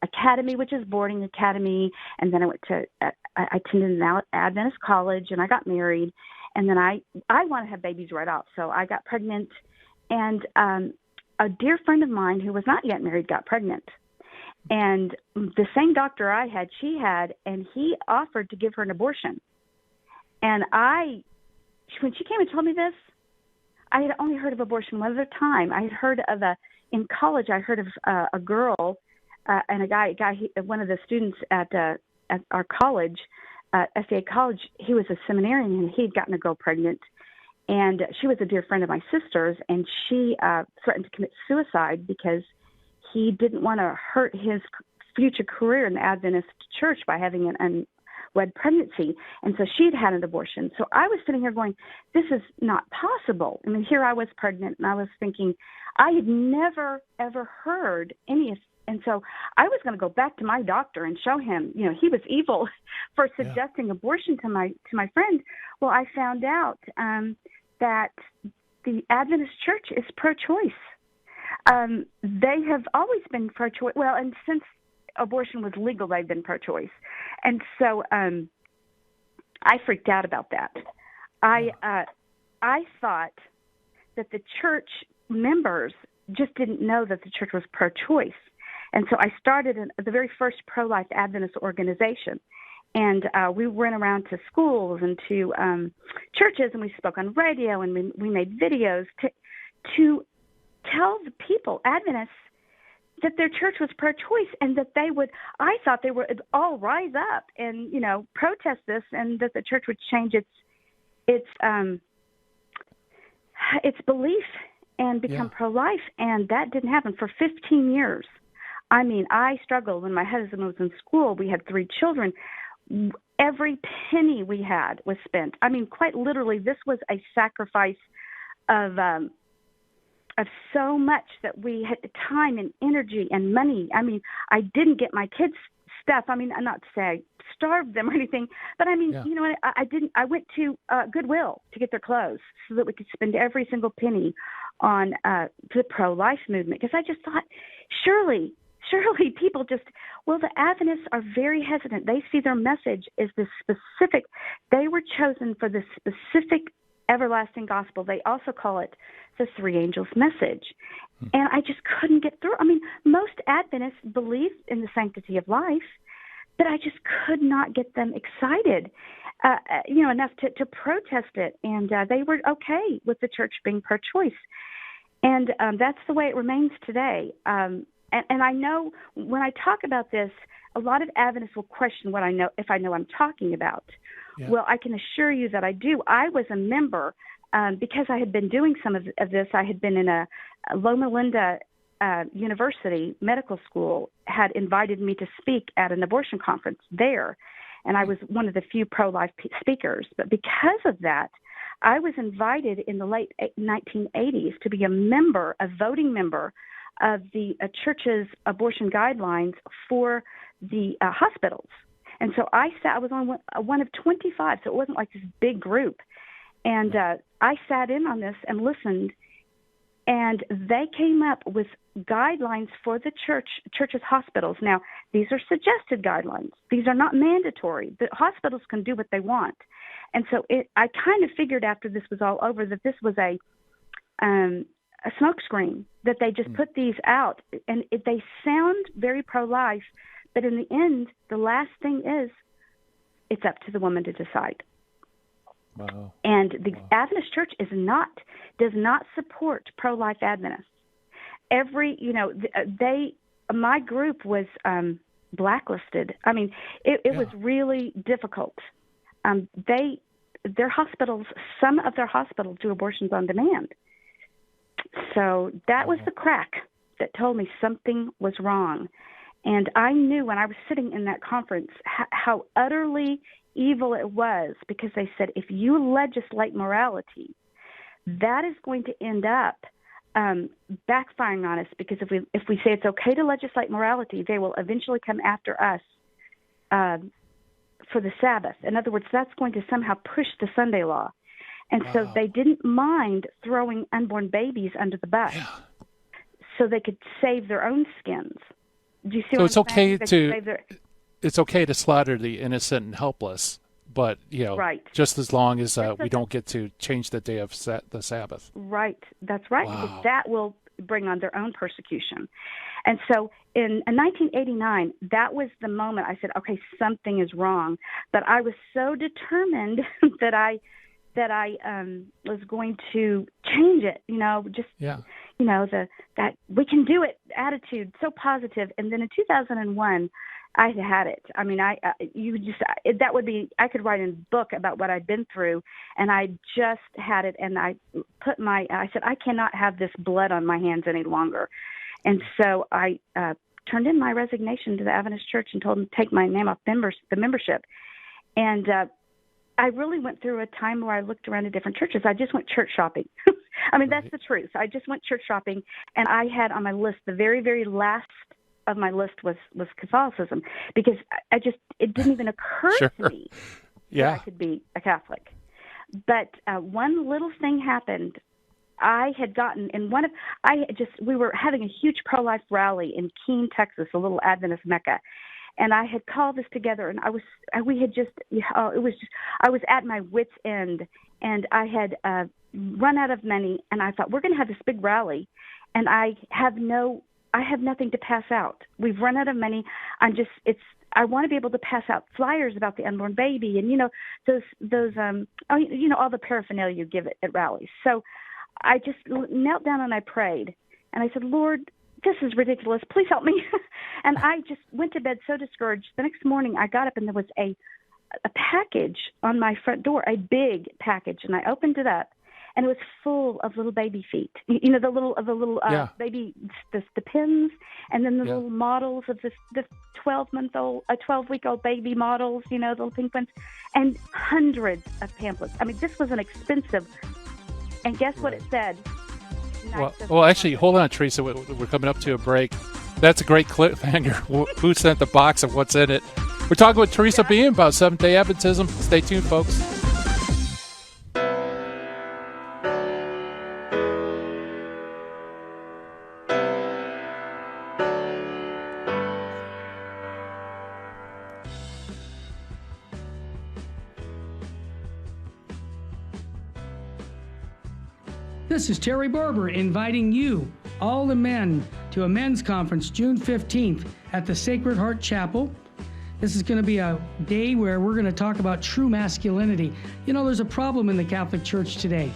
Academy, which is boarding academy, and then I attended an Adventist college, and I got married. And then I want to have babies right off. So I got pregnant, and a dear friend of mine who was not yet married got pregnant. And the same doctor I had, she had, and he offered to give her an abortion. And when she came and told me this, I had only heard of abortion one other time. I had heard of in college, I heard of a girl and a guy, one of the students at our college, SDA College, he was a seminarian, and he had gotten a girl pregnant, and she was a dear friend of my sister's, and she threatened to commit suicide because he didn't want to hurt his future career in the Adventist church by having an unwed pregnancy, and so she'd had an abortion. So I was sitting here going, this is not possible. Here I was pregnant, and I was thinking, I had never, ever heard any. And so I was going to go back to my doctor and show him, he was evil for suggesting abortion to my friend. Well, I found out that the Adventist Church is pro-choice. They have always been pro-choice. Well, and since abortion was legal, they've been pro-choice. And so I freaked out about that. I thought that the church members just didn't know that the church was pro-choice. And so I started the very first pro-life Adventist organization. And we went around to schools and to churches, and we spoke on radio, and we made videos to tell the people, Adventists, that their church was pro-choice, and that I thought they would all rise up and, protest this, and that the church would change its belief and become pro-life. And that didn't happen for 15 years. I struggled when my husband was in school. We had 3 children. Every penny we had was spent. Quite literally, this was a sacrifice of so much that we had time and energy and money. I didn't get my kids stuff. Not to say I starved them or anything, but you know what? I didn't. I went to Goodwill to get their clothes so that we could spend every single penny on the pro-life movement, because I just thought, surely people the Adventists are very hesitant. They see their message as this specific. They were chosen for this specific everlasting gospel. They also call it the 3 angels message. And I just couldn't get through. Most Adventists believe in the sanctity of life, but I just could not get them excited, enough to protest it. And they were okay with the church being pro-choice. And that's the way it remains today. And I know when I talk about this, a lot of Adventists will question if I know I'm talking about. Yeah. Well, I can assure you that I do. I was a member because I had been doing some of this. I had been in a Loma Linda University medical school, had invited me to speak at an abortion conference there. And I was one of the few pro-life speakers. But because of that, I was invited in the late 1980s to be a voting member of the church's abortion guidelines for the hospitals. And so I was on one of 25, so it wasn't like this big group. And I sat in on this and listened, And they came up with guidelines for the church's hospitals. Now, these are suggested guidelines. These are not mandatory. The hospitals can do what they want. And so I kind of figured after this was all over that this was a smokescreen, that they just put these out. And they sound very pro-life, but in the end, the last thing is it's up to the woman to decide. Wow. And the Adventist Church does not support pro-life Adventists. My group was blacklisted. I mean, it was really difficult. Their hospitals, some of their hospitals do abortions on demand. So that was the crack that told me something was wrong. And I knew when I was sitting in that conference how utterly evil it was, because they said, if you legislate morality, that is going to end up backfiring on us, because if we say it's okay to legislate morality, they will eventually come after us for the Sabbath. In other words, that's going to somehow push the Sunday law. And so they didn't mind throwing unborn babies under the bus so they could save their own skins. Do you see what I'm saying? It's okay to slaughter the innocent and helpless, but just as long as we don't get to change the day of the Sabbath. Right, that's right, because that will bring on their own persecution. And so in 1989, that was the moment I said, okay, something is wrong. But I was so determined that I was going to change it, that we can do it attitude, so positive. And then in 2001, I had it. I mean, I could write a book about what I'd been through, and I just had it. And I said, I cannot have this blood on my hands any longer. And so I turned in my resignation to the Adventist Church and told them to take my name off the membership. And I really went through a time where I looked around at different churches. I just went church shopping. I mean, that's the truth. I just went church shopping, and I had on my list, the very, very last of my list was Catholicism, because it didn't even occur to me that I could be a Catholic. But one little thing happened. I had gotten we were having a huge pro-life rally in Keene, Texas, a little Adventist Mecca. And I had called this together, and I was at my wit's end, and I had run out of money, and I thought, we're going to have this big rally, and I have nothing to pass out. We've run out of money. I want to be able to pass out flyers about the unborn baby, and those all the paraphernalia you give at rallies. So I just knelt down and I prayed, and I said, Lord, this is ridiculous. Please help me. And I just went to bed so discouraged. The next morning I got up, and there was a package on my front door, a big package, and I opened it up, and it was full of little baby feet. The little baby, the pins, and then the little models of the 12-week-old baby models, the little pink ones, and hundreds of pamphlets. I mean, this was an expensive. And guess what it said? Well, actually, hold on, Teresa. We're coming up to a break. That's a great cliffhanger. Who sent the box and what's in it? We're talking with Teresa Beem about Seventh-day Adventism. Stay tuned, folks. This is Terry Barber inviting you, all the men, to a men's conference June 15th at the Sacred Heart Chapel. This is going to be a day where we're going to talk about true masculinity. There's a problem in the Catholic Church today.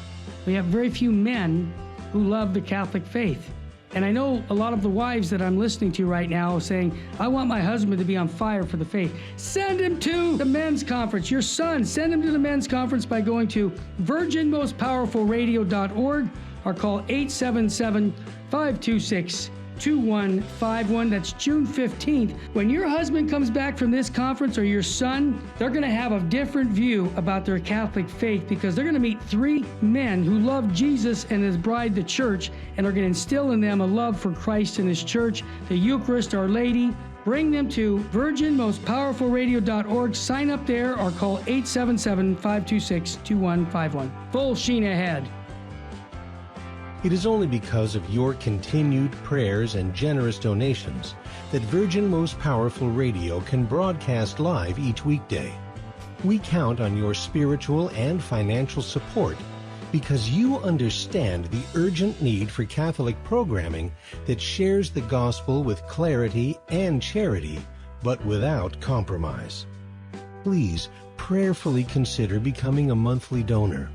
We have very few men who love the Catholic faith. And I know a lot of the wives that I'm listening to right now saying, I want my husband to be on fire for the faith. Send him to the men's conference. Your son, send him to the men's conference by going to virginmostpowerfulradio.org or call 877-526-2151. That's June 15th. When your husband comes back from this conference, or your son, they're going to have a different view about their Catholic faith, because they're going to meet three men who love Jesus and his bride, the church, and are going to instill in them a love for Christ and his church, the Eucharist, Our Lady. Bring them to virginmostpowerfulradio.org. Sign up there or call 877-526-2151. Full sheen ahead. It is only because of your continued prayers and generous donations that Virgin Most Powerful Radio can broadcast live each weekday. We count on your spiritual and financial support because you understand the urgent need for Catholic programming that shares the gospel with clarity and charity, but without compromise. Please prayerfully consider becoming a monthly donor.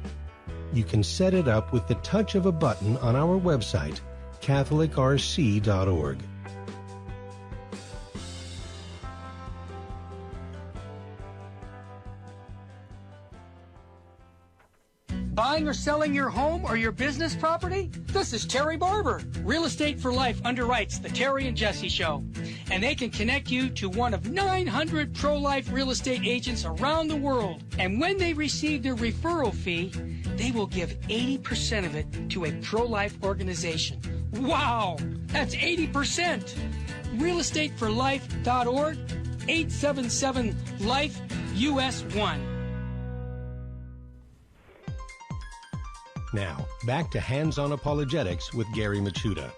You can set it up with the touch of a button on our website, catholicrc.org. Buying or selling your home or your business property? This is Terry Barber. Real Estate for Life underwrites the Terry and Jesse Show. And they can connect you to one of 900 pro-life real estate agents around the world. And when they receive their referral fee, they will give 80% of it to a pro-life organization. Wow! That's 80%! realestateforlife.org, 877-LIFE-US1. Now, back to Hands on Apologetics with Gary Machuda.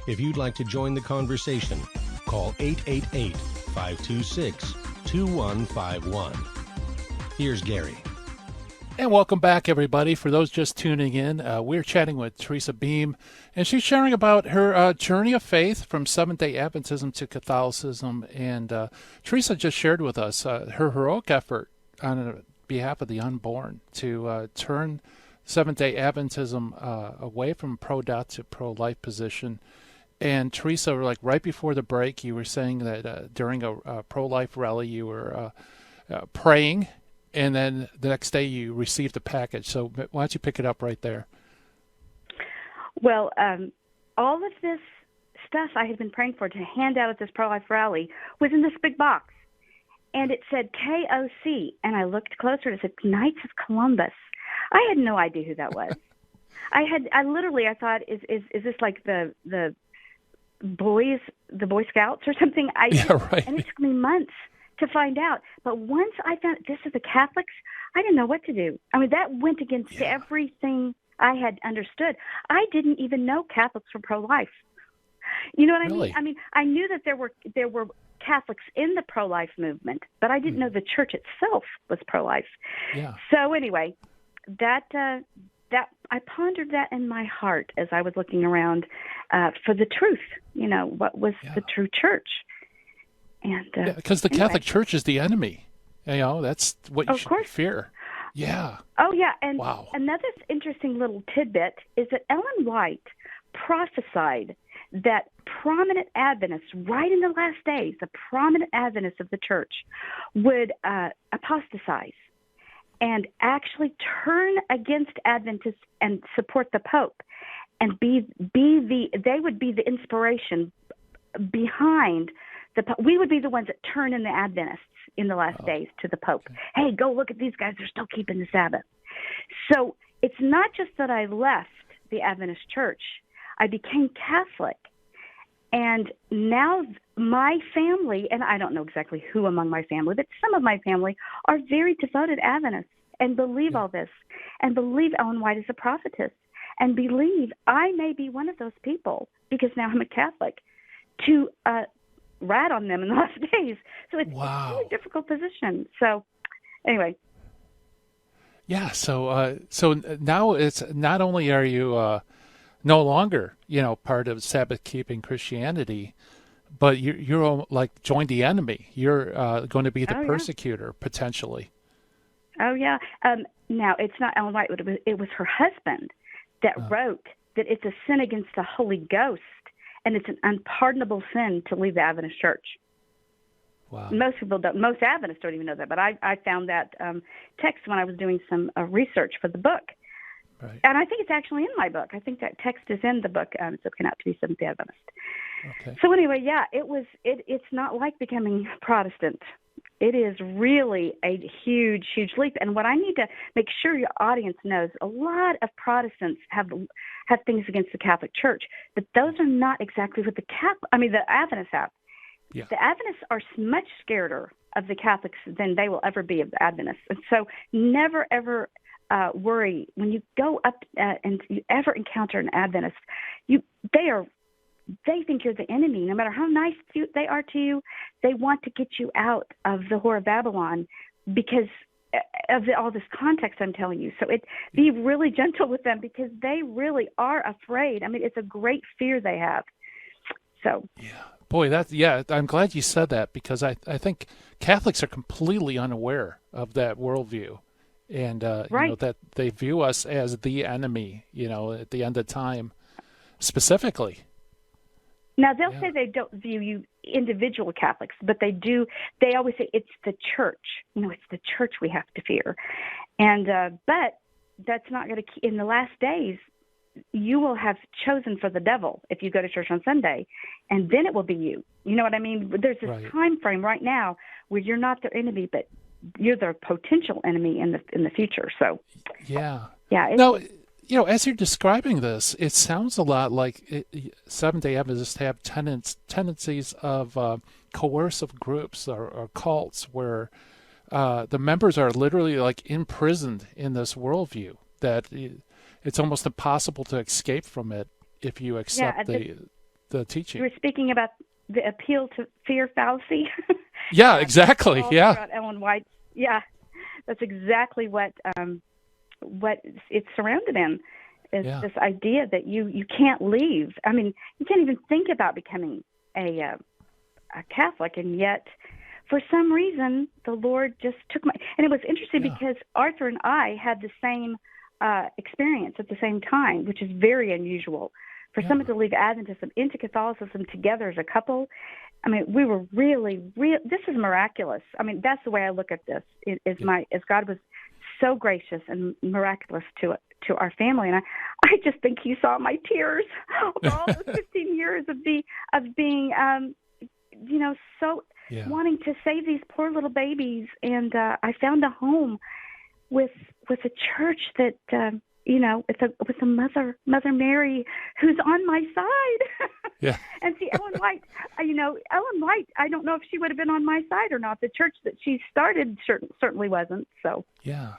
If you'd like to join the conversation, call 888-526-2151. Here's Gary. And welcome back, everybody. For those just tuning in, we're chatting with Teresa Beem, and she's sharing about her journey of faith from Seventh-day Adventism to Catholicism. And Teresa just shared with us her heroic effort on behalf of the unborn to turn Seventh-day Adventism away from pro-death to pro-life position. And Teresa, like right before the break, you were saying that during a pro-life rally you were praying, and then the next day you received a package. So why don't you pick it up right there? Well, all of this stuff I had been praying for to hand out at this pro-life rally was in this big box. And it said KOC, and I looked closer and it said Knights of Columbus. I had no idea who that was. I thought, is this like the Boy Scouts or something? Right. And it took me months to find out. But once I found this is the Catholics, I didn't know what to do. I mean, that went against everything I had understood. I didn't even know Catholics were pro-life. You know what I mean? I mean, I knew that there were Catholics in the pro-life movement, but I didn't know the church itself was pro-life. Yeah. So anyway, that I pondered that in my heart as I was looking around for the truth. You know, what was the true church? And because the Catholic Church is the enemy. You know, that's what you should fear. Yeah. Oh yeah, and wow. Another interesting little tidbit is that Ellen White prophesied that prominent Adventists, right in the last days, the prominent Adventists of the church would apostatize and actually turn against Adventists and support the Pope, and they would be the inspiration behind the Pope. We would be the ones that turn in the Adventists in the last days to the Pope. Okay. Hey, go look at these guys; they're still keeping the Sabbath. So it's not just that I left the Adventist church; I became Catholic, and now my family, and I don't know exactly who among my family, but some of my family are very devoted Adventists and believe all this, and believe Ellen White is a prophetess, and believe I may be one of those people, because now I'm a Catholic, to rat on them in the last days. So it's a really difficult position. So anyway. Yeah, so now it's not only are you no longer, part of Sabbath-keeping Christianity, but you're like joined the enemy. You're going to be the persecutor, potentially. Oh, yeah. Now, it's not Ellen White. It was her husband that wrote that it's a sin against the Holy Ghost, and it's an unpardonable sin to leave the Adventist church. Wow. Most people don't. Most Adventists don't even know that. But I found that text when I was doing some research for the book. Right. And I think it's actually in my book. I think that text is in the book. It's looking out to be Seventh-day Adventist. Okay. So anyway, yeah, it's not like becoming Protestant. It is really a huge, huge leap. And what I need to make sure your audience knows, a lot of Protestants have things against the Catholic Church, but those are not exactly what the Adventists have. Yeah. The Adventists are much scarier of the Catholics than they will ever be of the Adventists. And so never, ever worry when you go up and you ever encounter an Adventist. They think you're the enemy. No matter how nice they are to you, they want to get you out of the Whore of Babylon because of all this context I'm telling you. So be really gentle with them because they really are afraid. I mean, it's a great fear they have. So yeah, boy, I'm glad you said that because I think Catholics are completely unaware of that worldview, and that they view us as the enemy. At the end of time, specifically. Now, they'll say they don't view you individual Catholics, but they do. They always say it's the church. It's the church we have to fear. And but that's not going to – in the last days, you will have chosen for the devil if you go to church on Sunday, and then it will be you. You know what I mean? There's this time frame right now where you're not their enemy, but you're their potential enemy in the future. So yeah. No. As you're describing this, it sounds a lot like Seventh-day Adventists have tendencies of coercive groups or cults where the members are literally like imprisoned in this worldview that it's almost impossible to escape from it if you accept the teaching. You were speaking about the appeal to fear fallacy. Yeah, exactly. Yeah. About Ellen White. Yeah, that's exactly what it's surrounded in is this idea that you can't leave. I mean, you can't even think about becoming a Catholic, and yet for some reason the Lord just took my. And it was interesting because Arthur and I had the same experience at the same time, which is very unusual for someone to leave Adventism into Catholicism together as a couple. I mean, we were really. This is miraculous. I mean, that's the way I look at this. As God was so gracious and miraculous to our family, and I just think He saw my tears over all those 15 years of being so wanting to save these poor little babies, and I found a home with a church that with a Mother Mary who's on my side. Yeah. And see, Ellen White, I don't know if she would have been on my side or not. The church that she started certainly wasn't. So yeah.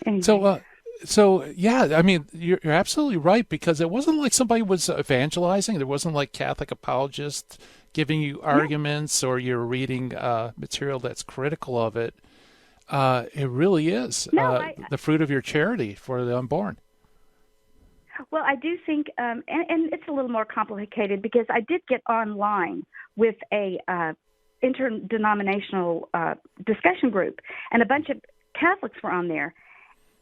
Anyway. So I mean, you're absolutely right because it wasn't like somebody was evangelizing. There wasn't like Catholic apologists giving you arguments or you're reading material that's critical of it. It really is the fruit of your charity for the unborn. Well, I do think, and it's a little more complicated because I did get online with a interdenominational discussion group, and a bunch of Catholics were on there.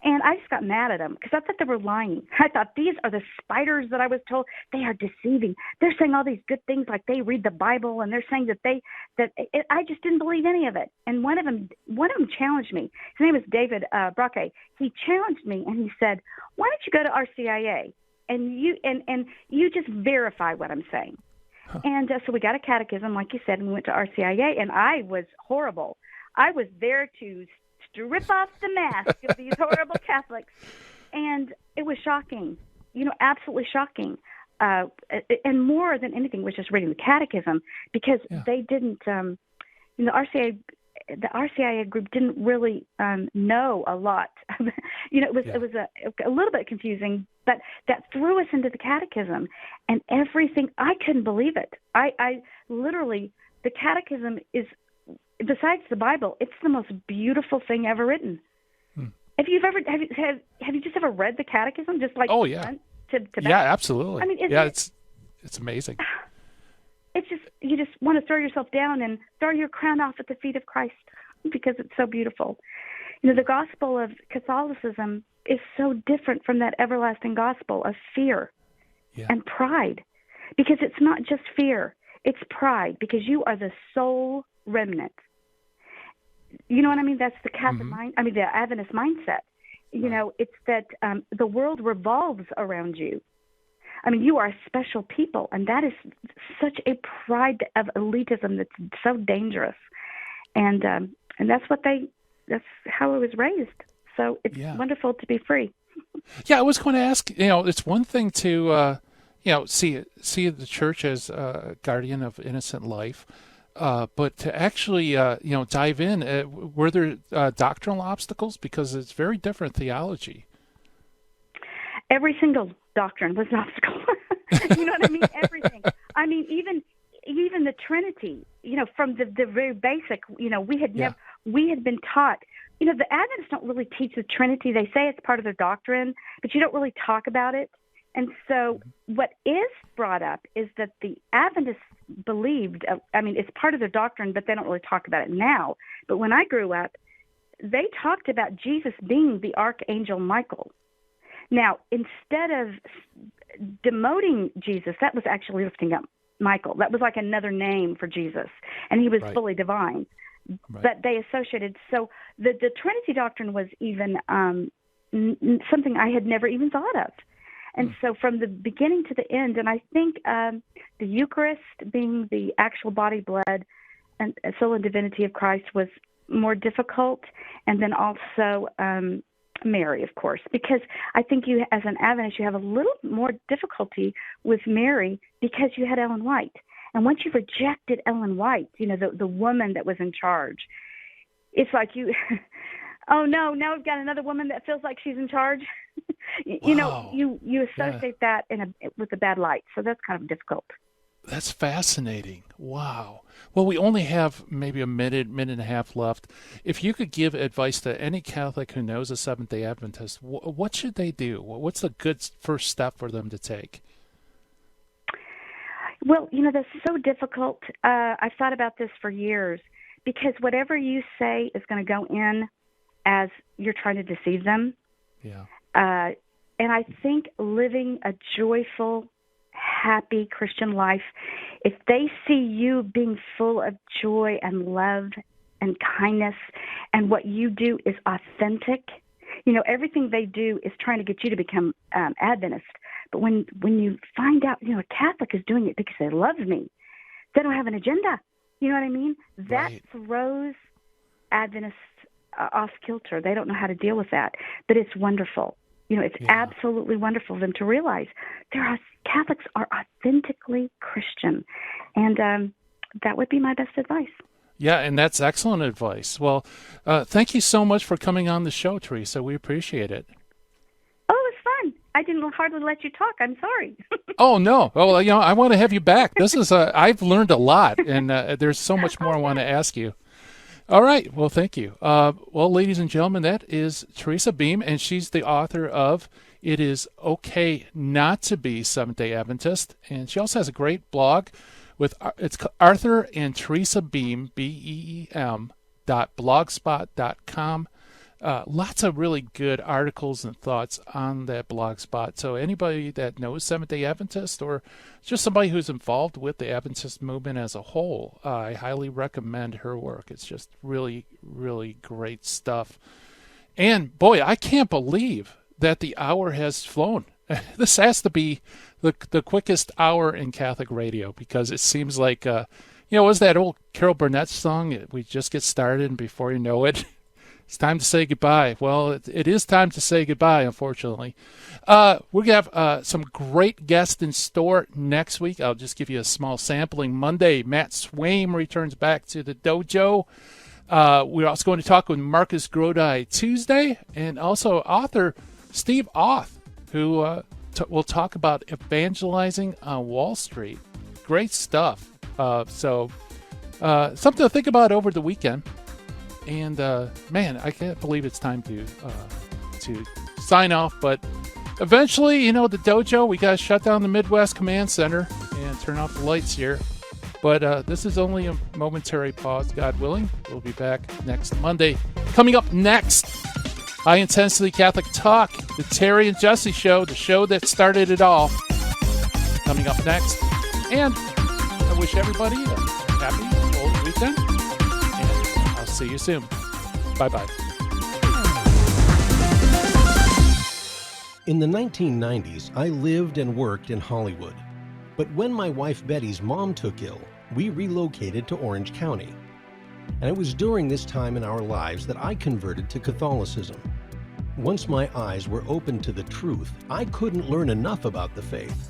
And I just got mad at them because I thought they were lying. I thought these are the spiders that I was told. They are deceiving. They're saying all these good things like they read the Bible, and they're saying I just didn't believe any of it. And one of them challenged me. His name is David Brockay. He challenged me, and he said, "Why don't you go to RCIA and you just verify what I'm saying?" Huh. And so we got a catechism, like you said, and we went to RCIA, and I was horrible. I was there to strip off the mask of these horrible Catholics, and it was shocking, absolutely shocking. And more than anything was just reading the catechism because they didn't, the RCIA group didn't really know a lot. It was a little bit confusing, but that threw us into the catechism and everything. I couldn't believe it. I literally, the catechism is, besides the Bible, it's the most beautiful thing ever written. Have you just ever read the catechism? Just like to yeah, absolutely. I mean, it's amazing. It's just you just want to throw yourself down and throw your crown off at the feet of Christ because it's so beautiful. The gospel of Catholicism is so different from that everlasting gospel of fear and pride, because it's not just fear; it's pride, because you are the sole remnant. You know what I mean? That's the Catholic mind. I mean, the Adventist mindset. It's that the world revolves around you. I mean, you are a special people, and that is such a pride of elitism that's so dangerous. And that's how I was raised. So it's wonderful to be free. Yeah, I was going to ask. It's one thing to see the church as a guardian of innocent life. But to actually, dive in, were there doctrinal obstacles? Because it's very different theology. Every single doctrine was an obstacle. You know what I mean? Everything. I mean, even the Trinity. From the very basic. We had been taught. The Adventists don't really teach the Trinity. They say it's part of their doctrine, but you don't really talk about it. And so what is brought up is that the Adventists believed, it's part of their doctrine, but they don't really talk about it now. But when I grew up, they talked about Jesus being the Archangel Michael. Now, instead of demoting Jesus, that was actually lifting up Michael. That was like another name for Jesus, and he was fully divine. Right. But they associated, so the Trinity doctrine was even something I had never even thought of. And so from the beginning to the end, and I think the Eucharist being the actual body, blood, and soul and divinity of Christ was more difficult. And then also Mary, of course, because I think you, as an Adventist, you have a little more difficulty with Mary because you had Ellen White. And once you rejected Ellen White, the woman that was in charge, it's like you, oh no, now we've got another woman that feels like she's in charge. Wow. You associate that with a bad light, so that's kind of difficult. That's fascinating. Wow. Well, we only have maybe a minute and a half left. If you could give advice to any Catholic who knows a Seventh-day Adventist, what should they do? What's the good first step for them to take? Well, that's so difficult. I've thought about this for years because whatever you say is going to go in as you're trying to deceive them. Yeah. And I think living a joyful, happy Christian life, if they see you being full of joy and love and kindness, and what you do is authentic, everything they do is trying to get you to become Adventist. But when you find out, a Catholic is doing it because they love me, they don't have an agenda. You know what I mean? That throws Adventists off kilter. They don't know how to deal with that. But it's wonderful. It's absolutely wonderful for them to realize Catholics are authentically Christian. And that would be my best advice. Yeah, and that's excellent advice. Well, thank you so much for coming on the show, Teresa. We appreciate it. Oh, it's fun. I didn't hardly let you talk. I'm sorry. Oh, no. Well, I want to have you back. This is I've learned a lot, and there's so much more I want to ask you. All right. Well, thank you. Well, ladies and gentlemen, that is Teresa Beem, and she's the author of It Is Okay Not to Be Seventh-day Adventist. And she also has a great blog with it's Arthur and Teresa Beem, BEEM.blogspot.com. Lots of really good articles and thoughts on that blog spot. So anybody that knows Seventh-day Adventist or just somebody who's involved with the Adventist movement as a whole, I highly recommend her work. It's just really, really great stuff. And boy, I can't believe that the hour has flown. This has to be the quickest hour in Catholic radio because it seems like, was that old Carol Burnett song? We just get started and before you know it, it's time to say goodbye. Well, it is time to say goodbye, unfortunately. We're going to have some great guests in store next week. I'll just give you a small sampling. Monday, Matt Swaim returns back to the dojo. We're also going to talk with Marcus Grodi Tuesday, and also author Steve Auth, who will talk about evangelizing on Wall Street. Great stuff. So something to think about over the weekend. And man, I can't believe it's time to sign off. But eventually, the dojo, we got to shut down the Midwest Command Center and turn off the lights here. But this is only a momentary pause, God willing. We'll be back next Monday. Coming up next, High Intensity Catholic Talk, the Terry and Jesse Show, the show that started it all. Coming up next. And I wish everybody a happy old weekend. And I'll see you soon. Bye-bye. In the 1990s, I lived and worked in Hollywood. But when my wife Betty's mom took ill, we relocated to Orange County. And it was during this time in our lives that I converted to Catholicism. Once my eyes were opened to the truth, I couldn't learn enough about the faith.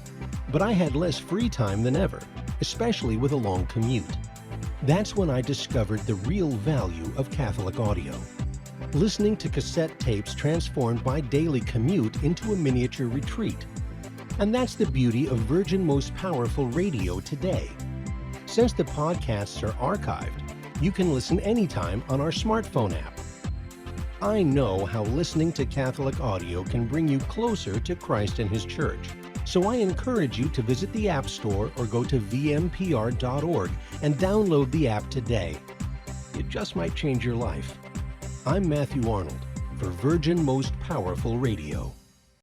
But I had less free time than ever, especially with a long commute. That's when I discovered the real value of Catholic audio. Listening to cassette tapes transformed my daily commute into a miniature retreat. And that's the beauty of Virgin Most Powerful Radio today. Since the podcasts are archived, you can listen anytime on our smartphone app. I know how listening to Catholic audio can bring you closer to Christ and His Church, so I encourage you to visit the App Store or go to vmpr.org and download the app today. It just might change your life. I'm Matthew Arnold for Virgin Most Powerful Radio.